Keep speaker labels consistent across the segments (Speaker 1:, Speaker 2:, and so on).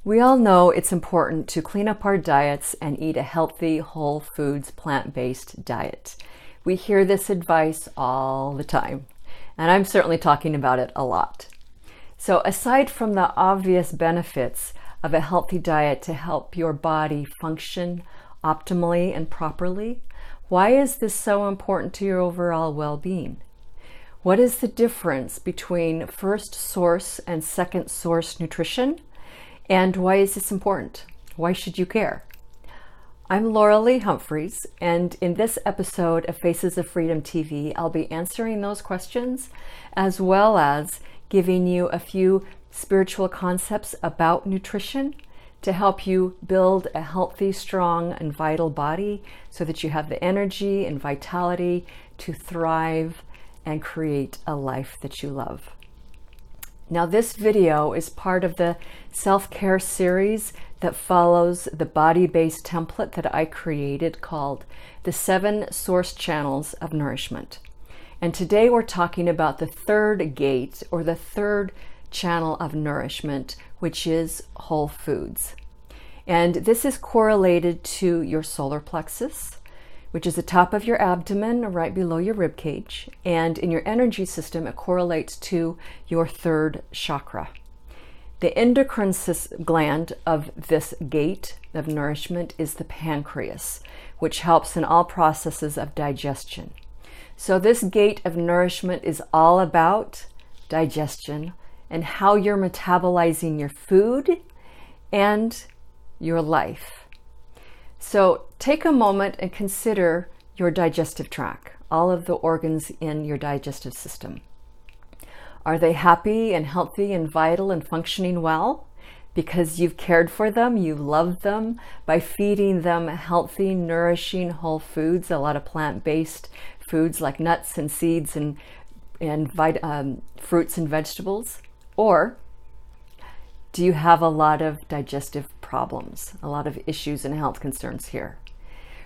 Speaker 1: We all know it's important to clean up our diets and eat a healthy, whole foods, plant-based diet. We hear this advice all the time, and I'm certainly talking about it a lot. So aside from the obvious benefits of a healthy diet to help your body function optimally and properly, why is this so important to your overall well-being? What is the difference between first source and second source nutrition? And why is this important? Why should you care? I'm Laura Lee Humphreys, and in this episode of Faces of Freedom TV, I'll be answering those questions as well as giving you a few spiritual concepts about nutrition to help you build a healthy, strong, and vital body so that you have the energy and vitality to thrive and create a life that you love. Now, this video is part of the self-care series that follows the body-based template that I created called the 7 Source Channels of Nourishment. And today we're talking about the third gate, or the third channel of nourishment, which is whole foods. And this is correlated to your solar plexus, which is the top of your abdomen, right below your rib cage. And in your energy system, it correlates to your third chakra. The endocrine gland of this gate of nourishment is the pancreas, which helps in all processes of digestion. So this gate of nourishment is all about digestion and how you're metabolizing your food and your life. So take a moment and consider your digestive tract, all of the organs in your digestive system. Are they happy and healthy and vital and functioning well? Because you've cared for them, you love them by feeding them healthy, nourishing whole foods, a lot of plant-based foods like nuts and seeds and fruits and vegetables? Or do you have a lot of digestive problems, a lot of issues and health concerns here,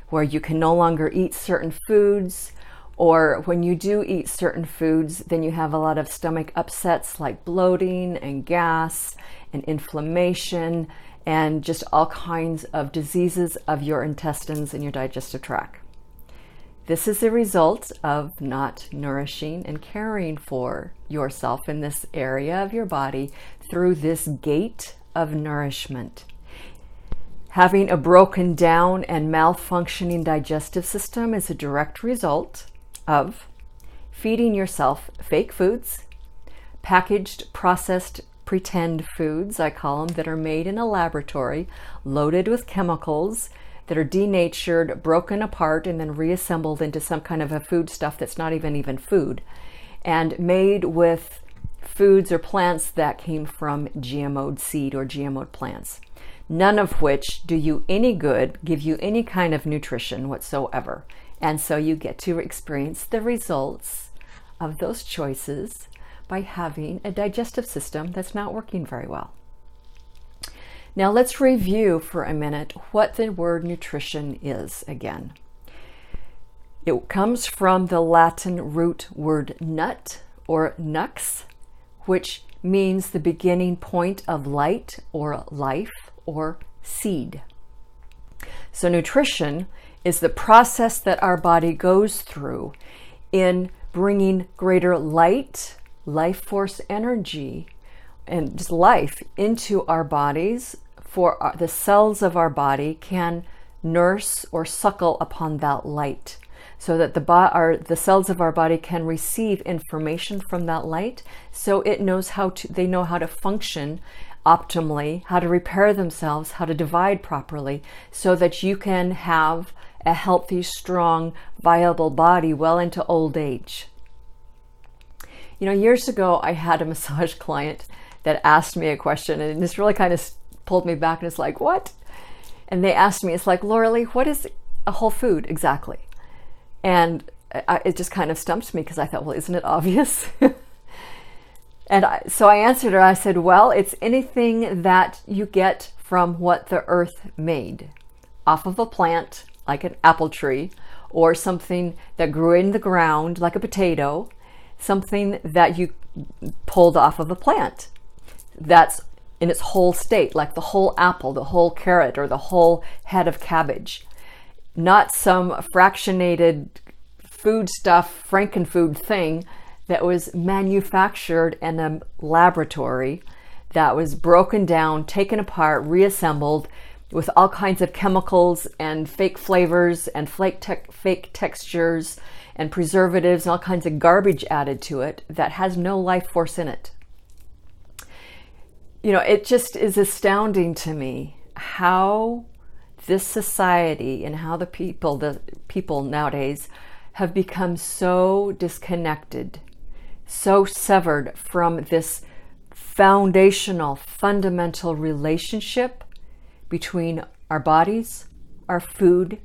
Speaker 1: where you can no longer eat certain foods, or when you do eat certain foods, then you have a lot of stomach upsets like bloating and gas and inflammation and just all kinds of diseases of your intestines and your digestive tract. This is a result of not nourishing and caring for yourself in this area of your body through this gate of nourishment. Having a broken down and malfunctioning digestive system is a direct result of feeding yourself fake foods, packaged, processed, pretend foods, I call them, that are made in a laboratory, loaded with chemicals, that are denatured, broken apart, and then reassembled into some kind of a food stuff that's not even food, and made with foods or plants that came from GMO'd seed or GMO'd plants, none of which do you any good, give you any kind of nutrition whatsoever. And so you get to experience the results of those choices by having a digestive system that's not working very well. Now let's review for a minute what the word nutrition is again. It comes from the Latin root word nut or nux, which means the beginning point of light or life or seed. So nutrition is the process that our body goes through in bringing greater light, life force energy, and just life into our bodies, for the cells of our body can nurse or suckle upon that light, so that the cells of our body can receive information from that light, so they know how to function optimally, how to repair themselves, how to divide properly, so that you can have a healthy, strong, viable body well into old age. You know, years ago, I had a massage client that asked me a question, and this really kind of pulled me back, and it's like, what? And they asked me, it's like, Laura Lee, what is a whole food exactly? And it just kind of stumped me because I thought, well, isn't it obvious? So I answered her, I said, well, it's anything that you get from what the earth made, off of a plant, like an apple tree, or something that grew in the ground, like a potato, something that you pulled off of a plant. That's in its whole state, like the whole apple, the whole carrot, or the whole head of cabbage. Not some fractionated food stuff, frankenfood thing that was manufactured in a laboratory, that was broken down, taken apart, reassembled with all kinds of chemicals and fake flavors and fake textures and preservatives and all kinds of garbage added to it that has no life force in it. You know, it just is astounding to me how this society and how the people nowadays have become so disconnected, so severed from this foundational, fundamental relationship between our bodies, our food,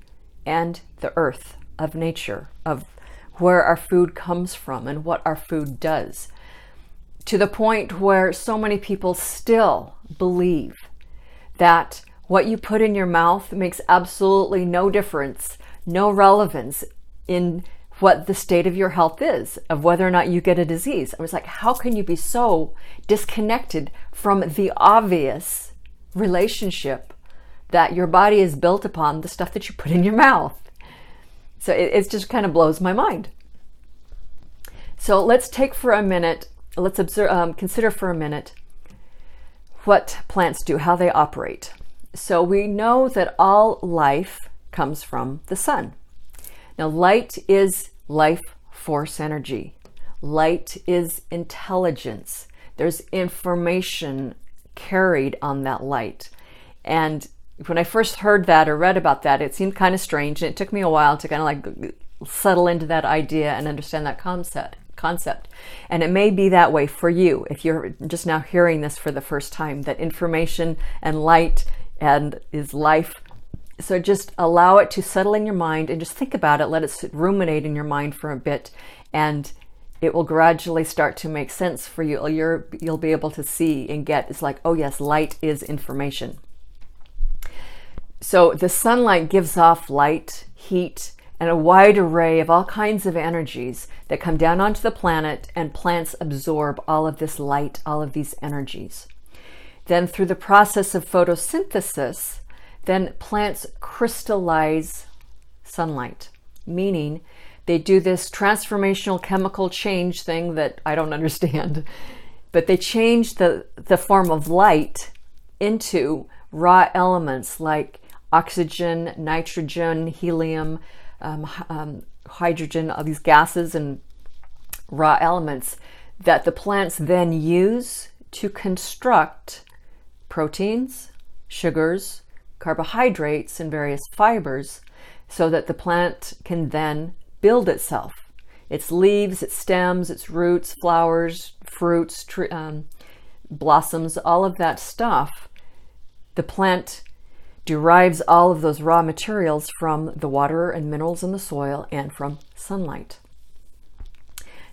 Speaker 1: and the earth of nature, of where our food comes from and what our food does. To the point where so many people still believe that what you put in your mouth makes absolutely no difference, no relevance in what the state of your health is, of whether or not you get a disease. I was like, how can you be so disconnected from the obvious relationship that your body is built upon the stuff that you put in your mouth? So it just kind of blows my mind. So let's take for a minute, let's consider for a minute what plants do, how they operate. So we know that all life comes from the sun. Now, light is life force energy. Light is intelligence. There's information carried on that light. And when I first heard that or read about that, it seemed kind of strange. And it took me a while to kind of like settle into that idea and understand that concept. And it may be that way for you if you're just now hearing this for the first time, that information and light and is life. So just allow it to settle in your mind and just think about it. Let it ruminate in your mind for a bit, and it will gradually start to make sense for you. You'll be able to see and get, it's like, oh yes, light is information. So the sunlight gives off light, heat, and a wide array of all kinds of energies that come down onto the planet, and plants absorb all of this light, all of these energies. Then through the process of photosynthesis, then plants crystallize sunlight, meaning they do this transformational chemical change thing that I don't understand, but they change the form of light into raw elements like oxygen, nitrogen, helium, hydrogen, all these gases and raw elements that the plants then use to construct proteins, sugars, carbohydrates, and various fibers, so that the plant can then build itself. Its leaves, its stems, its roots, flowers, fruits, blossoms, all of that stuff. The plant derives all of those raw materials from the water and minerals in the soil and from sunlight.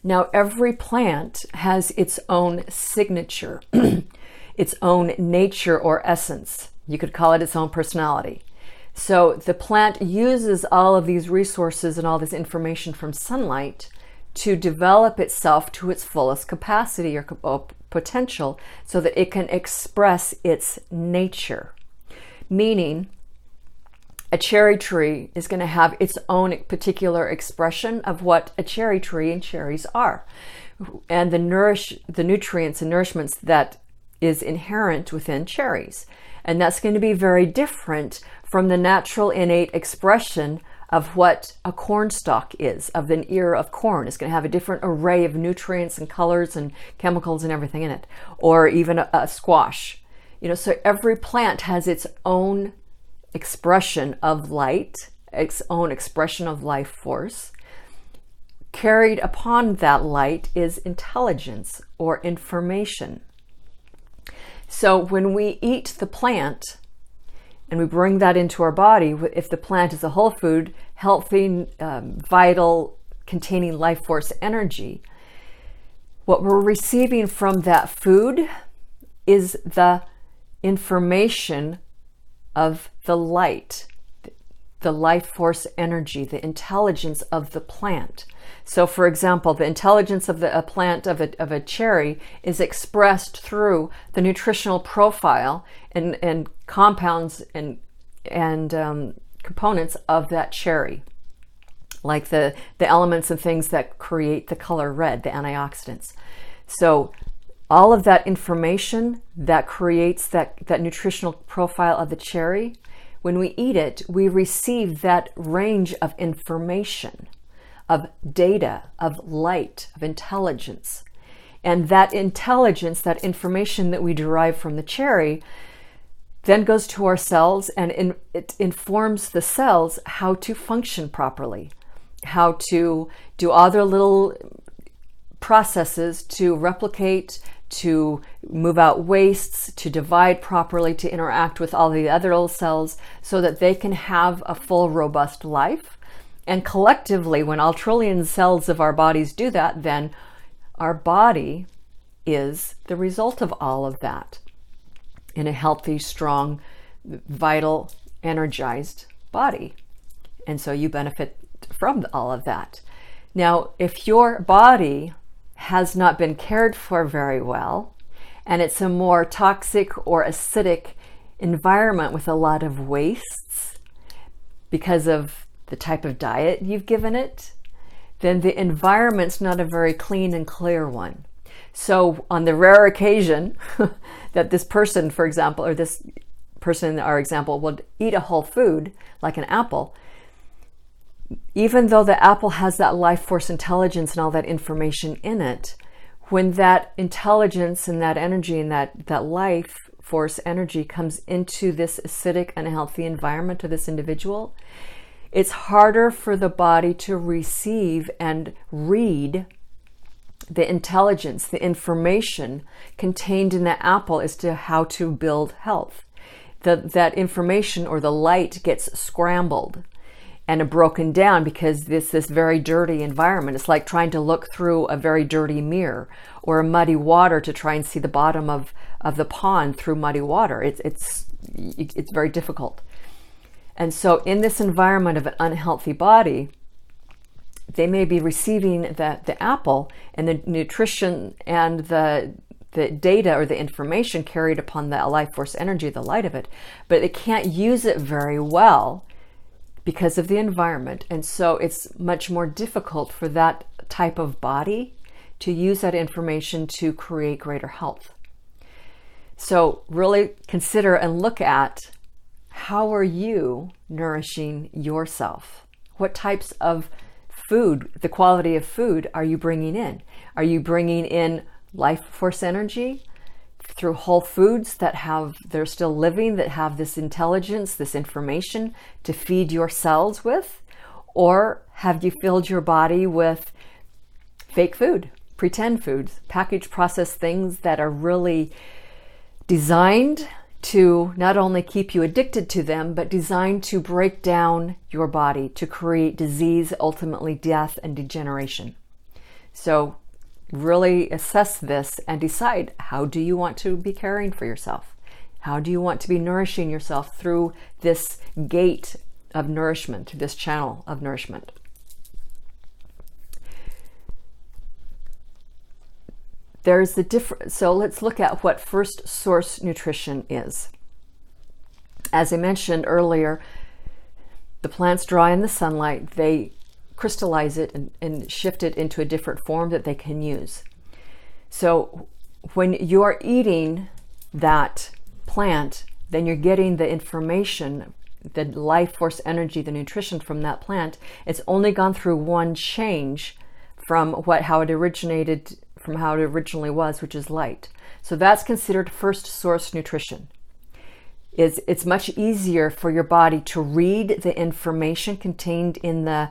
Speaker 1: Now, every plant has its own signature, its own nature or essence. You could call it its own personality. So the plant uses all of these resources and all this information from sunlight to develop itself to its fullest capacity or potential, so that it can express its nature. Meaning, a cherry tree is going to have its own particular expression of what a cherry tree and cherries are, and the nutrients and nourishments that is inherent within cherries. And that's going to be very different from the natural innate expression of what a corn stalk is, of an ear of corn. It's going to have a different array of nutrients and colors and chemicals and everything in it, or even a squash. You know, so every plant has its own expression of light, its own expression of life force. Carried upon that light is intelligence or information. So when we eat the plant and we bring that into our body, if the plant is a whole food, healthy, vital, containing life force energy, what we're receiving from that food is the information of the light, the life force energy, the intelligence of the plant. So for example, the intelligence of a plant of a cherry is expressed through the nutritional profile and compounds and components of that cherry, like the elements and things that create the color red, the antioxidants. So all of that information that creates that nutritional profile of the cherry, when we eat it, we receive that range of information, of data, of light, of intelligence. And that intelligence, that information that we derive from the cherry, then goes to our cells, and it informs the cells how to function properly, how to do other little processes to replicate, to move out wastes, to divide properly, to interact with all the other little cells so that they can have a full, robust life. And collectively, when all trillion cells of our bodies do that, then our body is the result of all of that in a healthy, strong, vital, energized body. And so you benefit from all of that. Now, if your body has not been cared for very well, and it's a more toxic or acidic environment with a lot of wastes because of the type of diet you've given it, then the environment's not a very clean and clear one. So on the rare occasion that this person, for example, or this person in our example, would eat a whole food like an apple, even though the apple has that life force intelligence and all that information in it, when that intelligence and that energy and that life force energy comes into this acidic, unhealthy environment of this individual, it's harder for the body to receive and read the intelligence, the information contained in the apple as to how to build health. That information or the light gets scrambled and broken down because this very dirty environment. It's like trying to look through a very dirty mirror or a muddy water to try and see the bottom of the pond through muddy water. It's very difficult. And so in this environment of an unhealthy body, they may be receiving the apple and the nutrition and the data or the information carried upon the life force energy, the light of it, but they can't use it very well because of the environment. And so it's much more difficult for that type of body to use that information to create greater health. So really consider and look at, how are you nourishing yourself? What types of food, the quality of food, are you bringing in? Are you bringing in life force energy through whole foods they're still living, that have this intelligence, this information to feed your cells with? Or have you filled your body with fake food, pretend foods, packaged processed things that are really designed to not only keep you addicted to them, but designed to break down your body, to create disease, ultimately death and degeneration? So really assess this and decide, how do you want to be caring for yourself? How do you want to be nourishing yourself through this gate of nourishment, this channel of nourishment? There's the difference. So let's look at what first source nutrition is. As I mentioned earlier, the plants dry in the sunlight, they crystallize it and shift it into a different form that they can use. So when you're eating that plant, then you're getting the information, the life force energy, the nutrition from that plant. It's only gone through one change from how it originated, from how it originally was, which is light. So that's considered first source nutrition. It's much easier for your body to read the information contained in the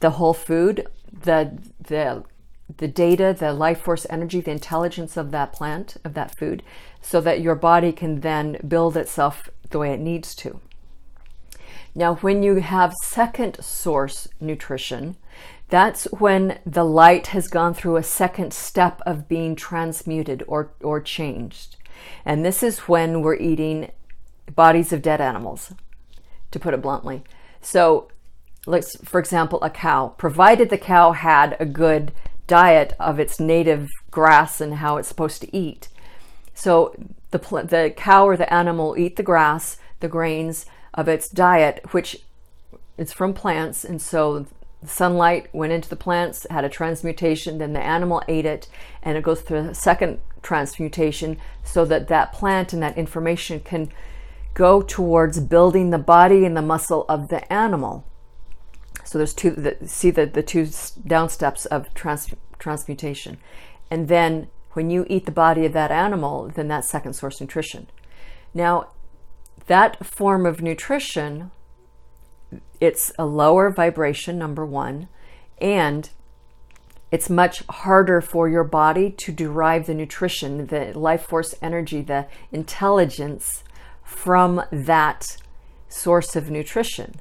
Speaker 1: whole food, the data, the life force energy, the intelligence of that plant, of that food, so that your body can then build itself the way it needs to. Now, when you have second source nutrition, that's when the light has gone through a second step of being transmuted or changed. And this is when we're eating bodies of dead animals, to put it bluntly. So let's, for example, a cow, provided the cow had a good diet of its native grass and how it's supposed to eat. So the cow or the animal will eat the grass, the grains of its diet, which is from plants. And so sunlight went into the plants, had a transmutation, then the animal ate it, and it goes through a second transmutation so that that plant and that information can go towards building the body and the muscle of the animal. So there's the two down steps of transmutation. And then when you eat the body of that animal, then that's second source nutrition. Now, that form of nutrition, it's a lower vibration, number one, and it's much harder for your body to derive the nutrition, the life force energy, the intelligence from that source of nutrition,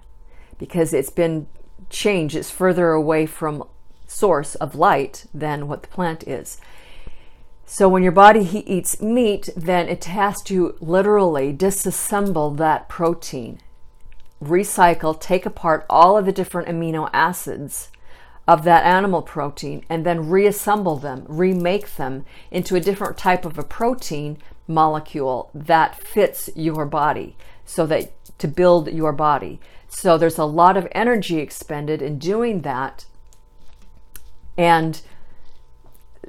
Speaker 1: because it's been changed. It's further away from source of light than what the plant is. So when your body eats meat, then it has to literally disassemble that protein, recycle, take apart all of the different amino acids of that animal protein, and then reassemble them, remake them into a different type of a protein molecule that fits your body, so that to build your body. So there's a lot of energy expended in doing that, and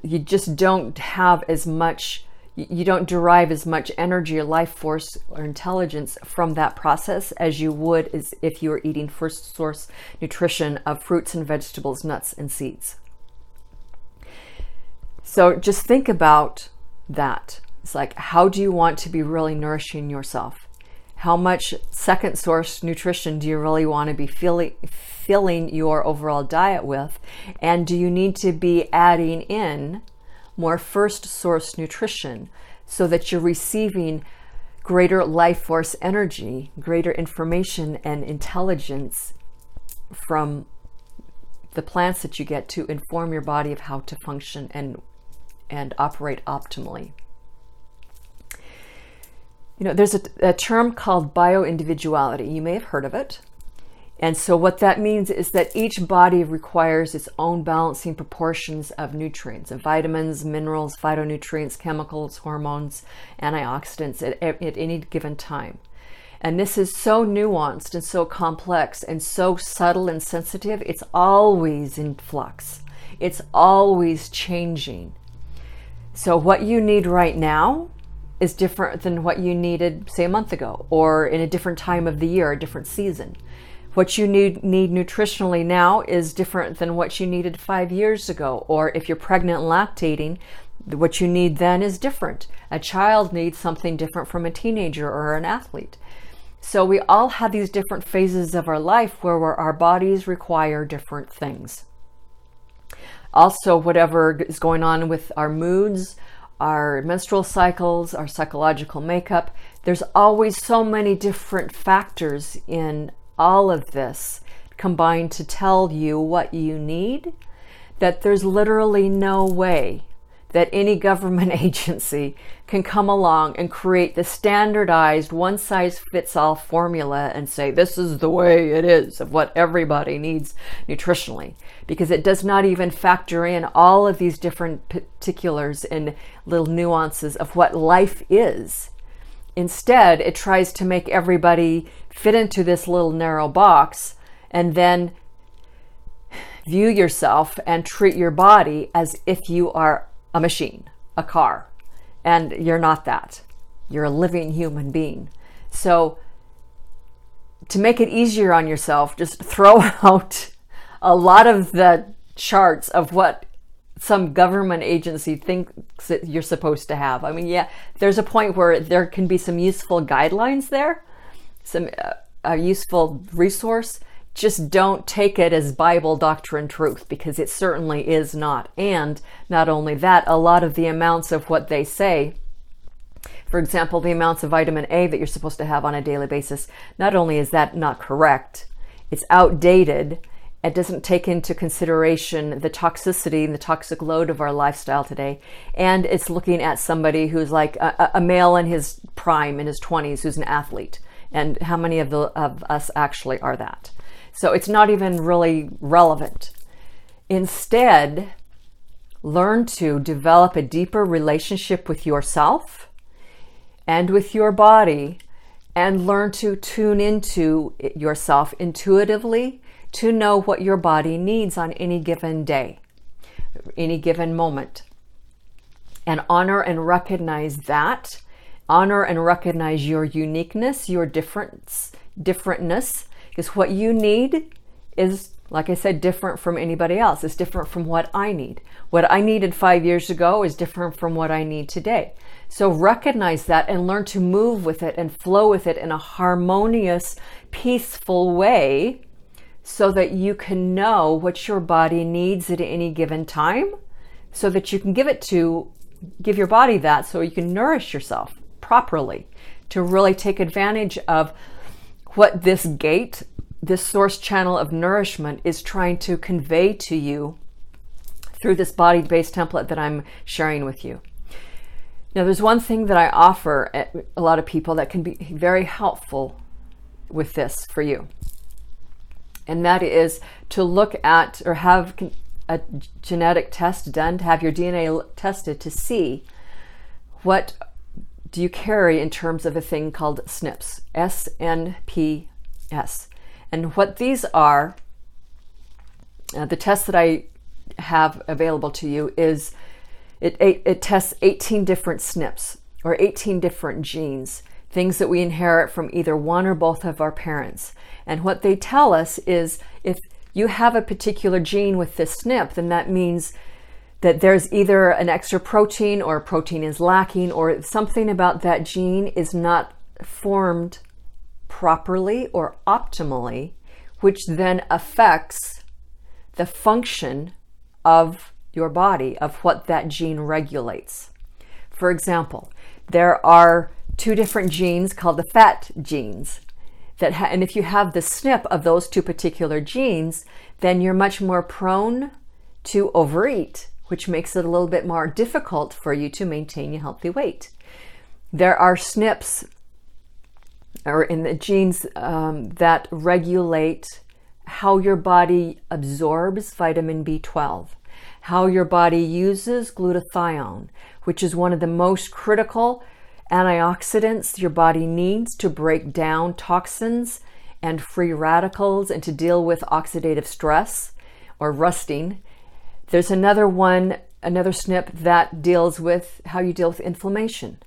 Speaker 1: you just don't have as much, you don't derive as much energy or life force or intelligence from that process as you would as if you were eating first source nutrition of fruits and vegetables, nuts and seeds. So just think about that. It's like, how do you want to be really nourishing yourself? How much second source nutrition do you really want to be filling your overall diet with? And do you need to be adding in more first source nutrition so that you're receiving greater life force energy, greater information and intelligence from the plants that you get to inform your body of how to function and operate optimally? You know, there's a term called bioindividuality. You may have heard of it. And so what that means is that each body requires its own balancing proportions of nutrients, of vitamins, minerals, phytonutrients, chemicals, hormones, antioxidants at any given time. And this is so nuanced and so complex and so subtle and sensitive. It's always in flux. It's always changing. So what you need right now is different than what you needed, say, a month ago, or in a different time of the year, a different season. What you need nutritionally now is different than what you needed 5 years ago. Or if you're pregnant and lactating, what you need then is different. A child needs something different from a teenager or an athlete. So we all have these different phases of our life where our bodies require different things. Also, whatever is going on with our moods, our menstrual cycles, our psychological makeup, there's always so many different factors in all of this combined to tell you what you need, that there's literally no way that any government agency can come along and create the standardized one-size-fits-all formula and say this is the way it is of what everybody needs nutritionally, because it does not even factor in all of these different particulars and little nuances of what life is. Instead, it tries to make everybody fit into this little narrow box and then view yourself and treat your body as if you are a machine, a car, and you're not that. You're a living human being. So to make it easier on yourself, just throw out a lot of the charts of what some government agency thinks that you're supposed to have. I mean, yeah, there's a point where there can be some useful guidelines there, some a useful resource. Just don't take it as Bible doctrine truth, because it certainly is not. And not only that, a lot of the amounts of what they say, for example, the amounts of vitamin A that you're supposed to have on a daily basis, not only is that not correct, it's outdated. It doesn't take into consideration the toxicity and the toxic load of our lifestyle today. And it's looking at somebody who's like a male in his prime, in his 20s, who's an athlete. And how many of us actually are that? So it's not even really relevant. Instead, learn to develop a deeper relationship with yourself and with your body, and learn to tune into yourself intuitively to know what your body needs on any given day, any given moment. And honor and recognize that. Honor and recognize your uniqueness, your differentness, because what you need is, like I said, different from anybody else. It's different from what I need. What I needed 5 years ago is different from what I need today. So recognize that and learn to move with it and flow with it in a harmonious, peaceful way, so that you can know what your body needs at any given time, so that you can give your body that, so you can nourish yourself properly, to really take advantage of what this gate, this source channel of nourishment is trying to convey to you through this body-based template that I'm sharing with you. Now, there's one thing that I offer a lot of people that can be very helpful with this for you. And that is to look at or have a genetic test done, to have your DNA tested to see what do you carry in terms of a thing called SNPs, SNPs. And what these are, the test that I have available to you is it tests 18 different SNPs, or 18 different genes, things that we inherit from either one or both of our parents. And what they tell us is, if you have a particular gene with this SNP, then that means that there's either an extra protein, or a protein is lacking, or something about that gene is not formed properly or optimally, which then affects the function of your body, of what that gene regulates. For example, there are 2 different genes called the fat genes, and if you have the SNP of those 2 particular genes, then you're much more prone to overeat, which makes it a little bit more difficult for you to maintain a healthy weight. There are SNPs, or in the genes, that regulate how your body absorbs vitamin B12, how your body uses glutathione, which is one of the most critical antioxidants your body needs to break down toxins and free radicals and to deal with oxidative stress or rusting. There's another SNP that deals with how you deal with inflammation.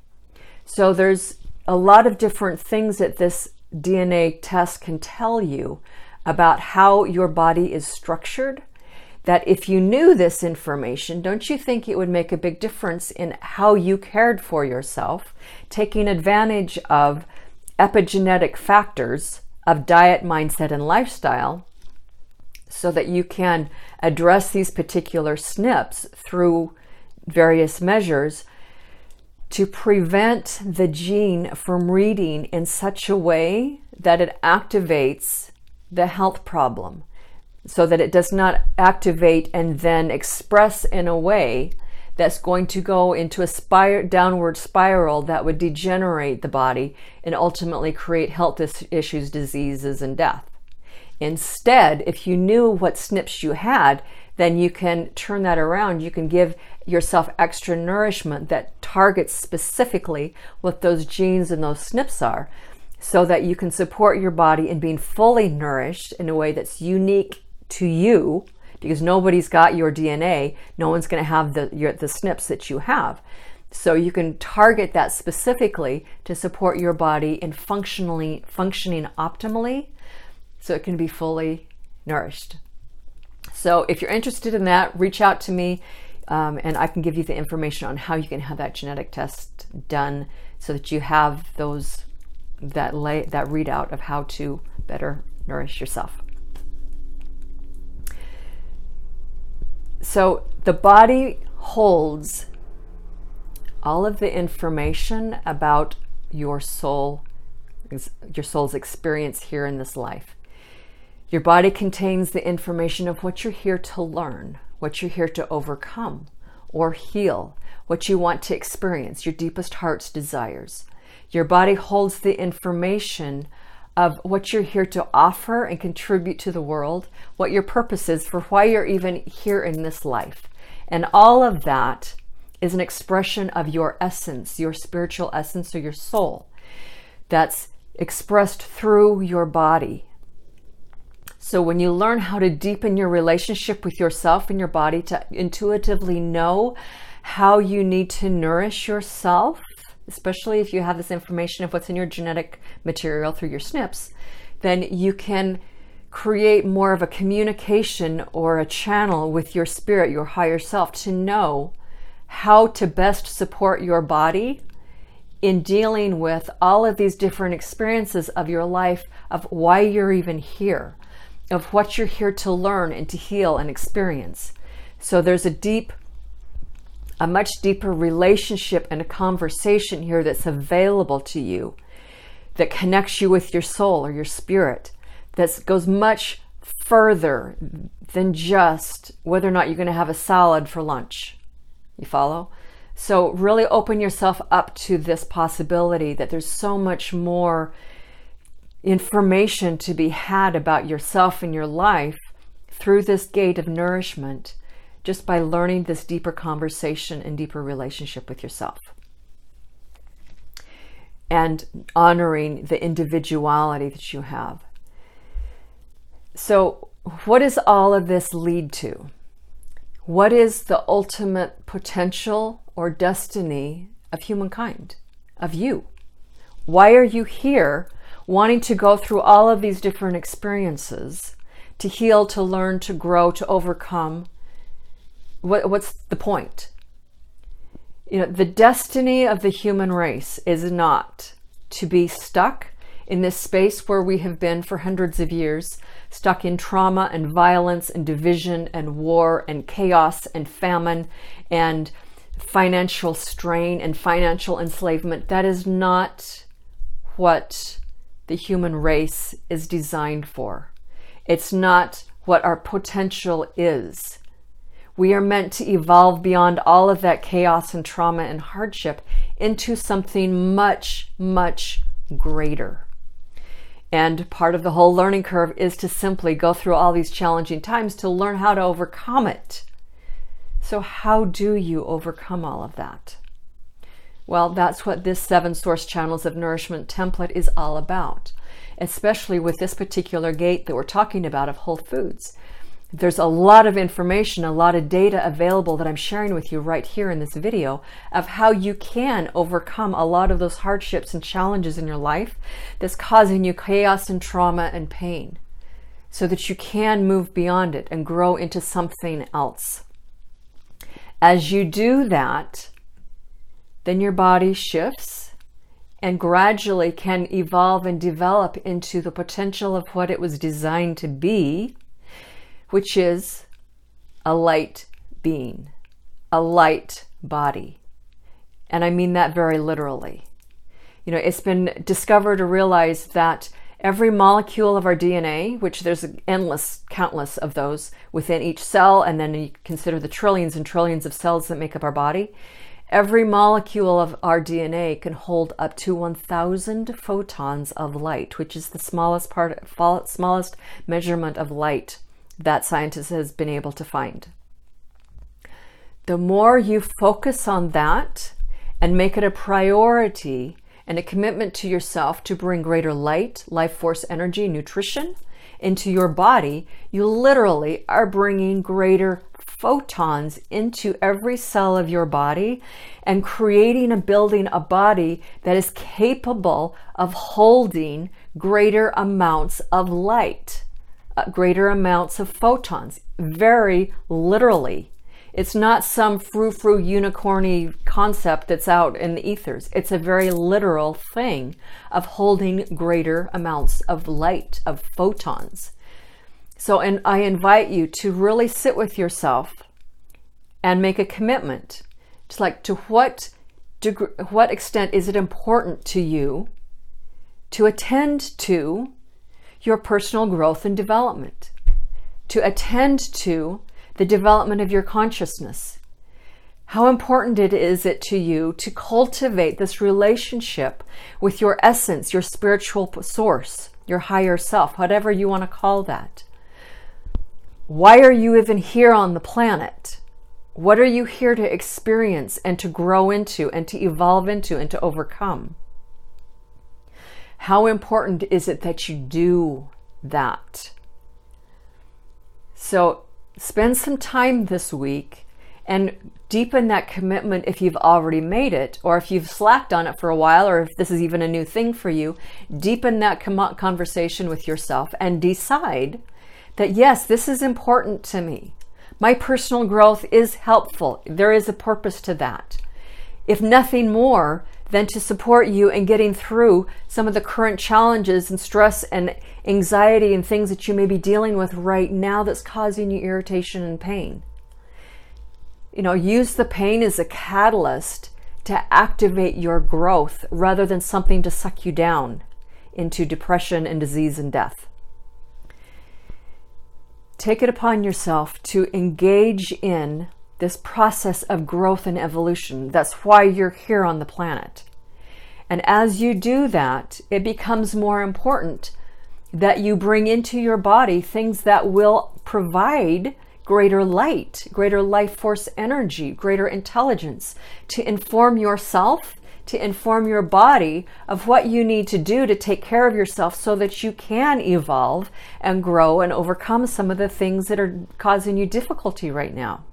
Speaker 1: So there's a lot of different things that this DNA test can tell you about how your body is structured, that if you knew this information, don't you think it would make a big difference in how you cared for yourself, taking advantage of epigenetic factors of diet, mindset, and lifestyle, so that you can address these particular SNPs through various measures to prevent the gene from reading in such a way that it activates the health problem, so that it does not activate and then express in a way that's going to go into a downward spiral that would degenerate the body and ultimately create health issues, diseases, and death. Instead, if you knew what SNPs you had, then you can turn that around. You can give yourself extra nourishment that targets specifically what those genes and those SNPs are, so that you can support your body in being fully nourished in a way that's unique to you, because nobody's got your DNA. No one's going to have the SNPs that you have. So you can target that specifically to support your body in functioning optimally, so it can be fully nourished. So if you're interested in that, reach out to me, and I can give you the information on how you can have that genetic test done, so that you have that readout of how to better nourish yourself. So the body holds all of the information about your soul's experience here in this life. Your body contains the information of what you're here to learn, what you're here to overcome or heal, what you want to experience, your deepest heart's desires. Your body holds the information of what you're here to offer and contribute to the world, what your purpose is for why you're even here in this life. And all of that is an expression of your essence, your spiritual essence, or your soul, that's expressed through your body. So when you learn how to deepen your relationship with yourself and your body, to intuitively know how you need to nourish yourself, especially if you have this information of what's in your genetic material through your SNPs, then you can create more of a communication or a channel with your spirit, your higher self, to know how to best support your body in dealing with all of these different experiences of your life, of why you're even here, of what you're here to learn and to heal and experience. So there's a much deeper relationship and a conversation here that's available to you, that connects you with your soul or your spirit, that goes much further than just whether or not you're going to have a salad for lunch. You follow? So really open yourself up to this possibility that there's so much more information to be had about yourself and your life through this gate of nourishment, just by learning this deeper conversation and deeper relationship with yourself, and honoring the individuality that you have. So what does all of this lead to? What is the ultimate potential or destiny of humankind, of you? Why are you here wanting to go through all of these different experiences to heal, to learn, to grow, to overcome? What's the point? The destiny of the human race is not to be stuck in this space where we have been for hundreds of years, stuck in trauma and violence and division and war and chaos and famine and financial strain and financial enslavement. That is not what the human race is designed for. It's not what our potential is. We are meant to evolve beyond all of that chaos and trauma and hardship into something much, much greater. And part of the whole learning curve is to simply go through all these challenging times to learn how to overcome it. So how do you overcome all of that? Well, that's what this 7 source channels of nourishment template is all about, especially with this particular gate that we're talking about of whole foods. There's a lot of information, a lot of data available that I'm sharing with you right here in this video of how you can overcome a lot of those hardships and challenges in your life that's causing you chaos and trauma and pain, so that you can move beyond it and grow into something else. As you do that, then your body shifts and gradually can evolve and develop into the potential of what it was designed to be, which is a light being, a light body. And I mean that very literally. It's been discovered or realized that every molecule of our DNA, which there's countless of those within each cell, and then you consider the trillions and trillions of cells that make up our body, every molecule of our DNA can hold up to 1,000 photons of light, which is the smallest measurement of light that scientists has been able to find. The more you focus on that and make it a priority and a commitment to yourself to bring greater light, life force, energy, nutrition into your body, you literally are bringing greater photons into every cell of your body and building a body that is capable of holding greater amounts of light, greater amounts of photons, very literally. It's not some frou-frou unicorny concept that's out in the ethers. It's a very literal thing of holding greater amounts of light, of photons. So, and I invite you to really sit with yourself and make a commitment. It's like, to what extent is it important to you to attend to your personal growth and development, to attend to the development of your consciousness? How important is it to you to cultivate this relationship with your essence, your spiritual source, your higher self, whatever you want to call that? Why are you even here on the planet? What are you here to experience and to grow into and to evolve into and to overcome? How important is it that you do that? So spend some time this week and deepen that commitment if you've already made it, or if you've slacked on it for a while, or if this is even a new thing for you. Deepen that conversation with yourself and decide that, yes, this is important to me. My personal growth is helpful. There is a purpose to that. If nothing more than to support you in getting through some of the current challenges and stress and anxiety and things that you may be dealing with right now that's causing you irritation and pain. Use the pain as a catalyst to activate your growth rather than something to suck you down into depression and disease and death. Take it upon yourself to engage in this process of growth and evolution. That's why you're here on the planet. And as you do that, it becomes more important that you bring into your body things that will provide greater light, greater life force energy, greater intelligence to inform yourself, to inform your body of what you need to do to take care of yourself so that you can evolve and grow and overcome some of the things that are causing you difficulty right now.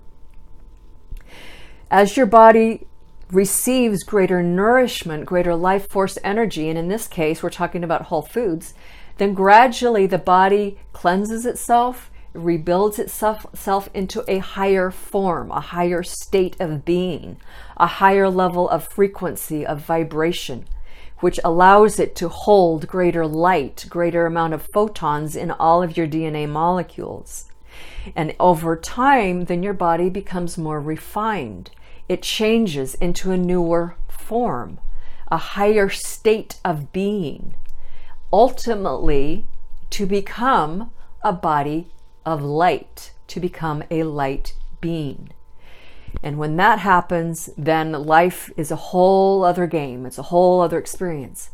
Speaker 1: As your body receives greater nourishment, greater life force energy, and in this case, we're talking about whole foods, then gradually the body cleanses itself, rebuilds itself into a higher form, a higher state of being, a higher level of frequency, of vibration, which allows it to hold greater light, greater amount of photons in all of your DNA molecules. And over time, then your body becomes more refined. It changes into a newer form, a higher state of being, ultimately to become a body of light, to become a light being. And when that happens, then life is a whole other game. It's a whole other experience.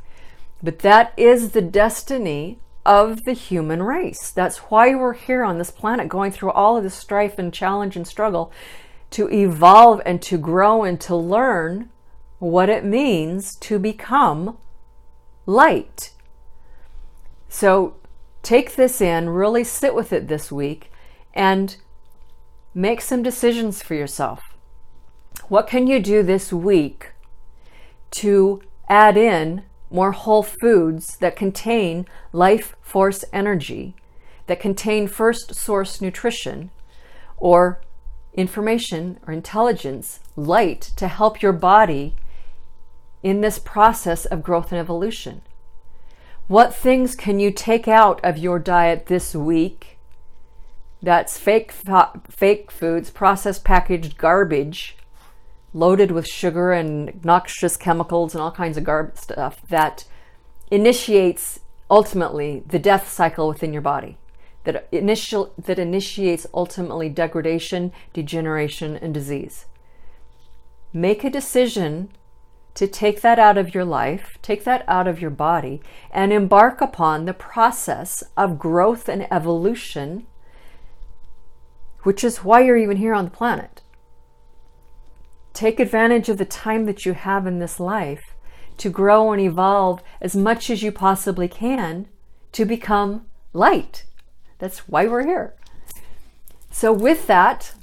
Speaker 1: But that is the destiny of the human race. That's why we're here on this planet, going through all of this strife and challenge and struggle to evolve and to grow and to learn what it means to become light. So take this in, really sit with it this week, and make some decisions for yourself. What can you do this week to add in more whole foods that contain life force energy, that contain first source nutrition or information or intelligence, light, to help your body in this process of growth and evolution? What things can you take out of your diet this week that's fake foods, processed packaged garbage, loaded with sugar and noxious chemicals and all kinds of garbage stuff that initiates ultimately the death cycle within your body, that initiates ultimately degradation, degeneration, and disease? Make a decision to take that out of your life, take that out of your body, and embark upon the process of growth and evolution, which is why you're even here on the planet. Take advantage of the time that you have in this life to grow and evolve as much as you possibly can to become light. That's why we're here. So with that,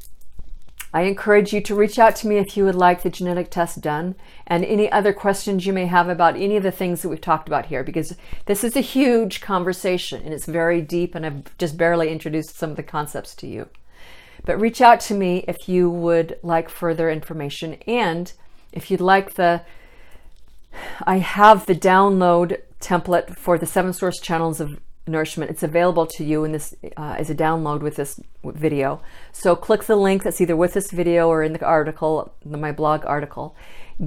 Speaker 1: I encourage you to reach out to me if you would like the genetic test done, and any other questions you may have about any of the things that we've talked about here, because this is a huge conversation and it's very deep, and I've just barely introduced some of the concepts to you. But reach out to me if you would like further information, and if you'd like I have the download template for the 7 source channels of nourishment. It's available to you in this as a download with this video. So click the link that's either with this video or in the article, my blog article.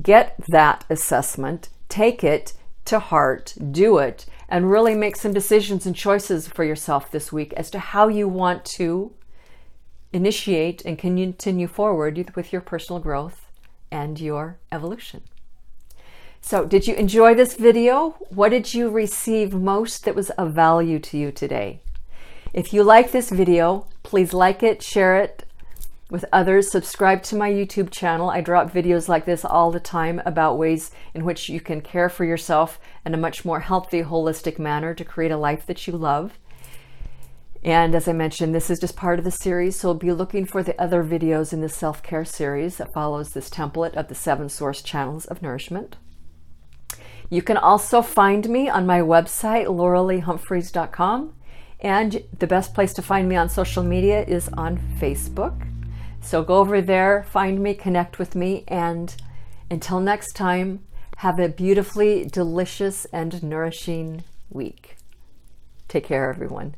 Speaker 1: Get that assessment, take it to heart, do it, and really make some decisions and choices for yourself this week as to how you want to initiate and continue forward with your personal growth and your evolution. So, did you enjoy this video? What did you receive most that was of value to you today? If you like this video, please like it, share it with others, subscribe to my YouTube channel. I drop videos like this all the time about ways in which you can care for yourself in a much more healthy, holistic manner to create a life that you love. And as I mentioned, this is just part of the series, so be looking for the other videos in the self-care series that follows this template of the 7 source channels of nourishment. You can also find me on my website, lauraleehumphreys.com, and the best place to find me on social media is on Facebook. So go over there, find me, connect with me, and until next time, have a beautifully delicious and nourishing week. Take care, everyone.